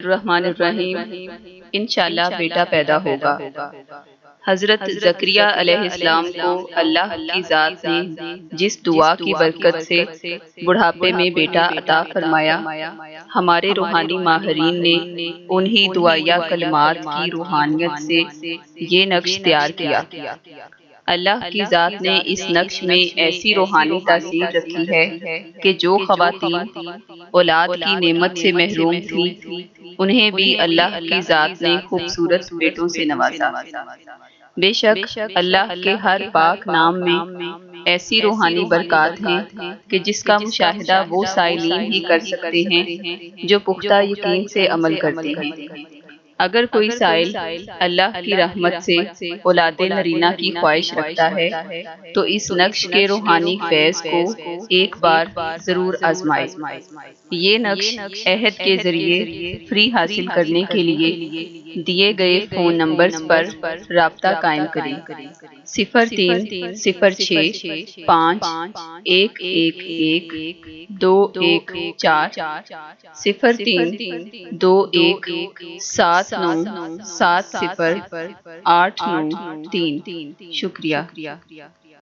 الرحمن الرحیم۔ انشاءاللہ بیٹا پیدا ہوگا۔ حضرت زکریا علیہ السلام کو اللہ کی ذات نے جس دعا کی برکت سے بڑھاپے میں بیٹا عطا فرمایا، ہمارے روحانی ماہرین نے انہی دعائیہ کلمات کی روحانیت سے یہ نقش تیار کیا۔ اللہ کی ذات نے اس نقش میں ایسی روحانی تاثیر رکھی ہے کہ جو خواتین اولاد کی نعمت سے محروم تھیں، انہیں بھی اللہ کی ذات نے خوبصورت بیٹوں سے نوازا۔ بے شک اللہ کے ہر پاک نام میں ایسی روحانی برکات ہیں کہ جس کا مشاہدہ وہ سائلین ہی کر سکتے ہیں جو پختہ یقین سے عمل کرتے ہیں۔ اگر کوئی سائل اللہ کی رحمت سے اولاد نرینہ کی خواہش رکھتا ہے تو اس نقش کے روحانی فیض کو ایک بار ضرور آزمائے۔ یہ نقش عہد کے ذریعے فری حاصل کرنے کے لیے دیے گئے فون نمبرز پر رابطہ قائم کریں: 03-06-5-111-214 03-21-79-70-893۔ شکریہ۔